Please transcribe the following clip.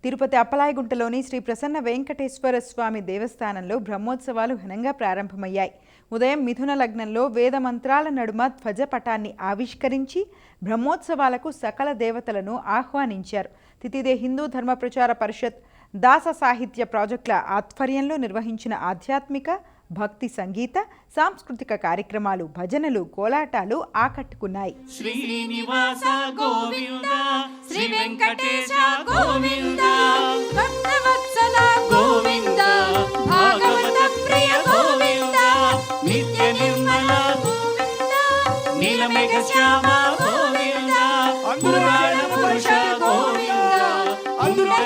తిరుపతి అప్పలాయగుంటలోని శ్రీ ప్రసన్న వెంకటేశ్వర స్వామి దేవస్థానంలో బ్రహ్మోత్సవాలు ఘనంగా ప్రారంభమయ్యాయి. ఉదయం మిథున లగ్నంలో వేద మంత్రాల నడుమ ధ్వజపటాన్ని ఆవిష్కరించి బ్రహ్మోత్సవాలకు సకల దేవతలను ఆహ్వానించారు. తితిదే హిందూ ధర్మ ప్రచార పరిషత్, దాస సాహిత్య ప్రాజెక్టుల ఆధ్వర్యంలో నిర్వహించిన ఆధ్యాత్మిక, భక్తి, సంగీత, సాంస్కృతిక కార్యక్రమాలు, భజనలు, కోలాటాలు ఆకట్టుకున్నాయి. శ్రీనివాస గోవింద, శ్రీ వెంకటేశ గోవింద, భక్తవత్సల గోవింద, భాగవత ప్రియ గోవింద, నిత్య నిర్మల గోవింద, నీలమేఘ శ్యామ గోవింద, పురాణ పురుష గోవింద, అందులో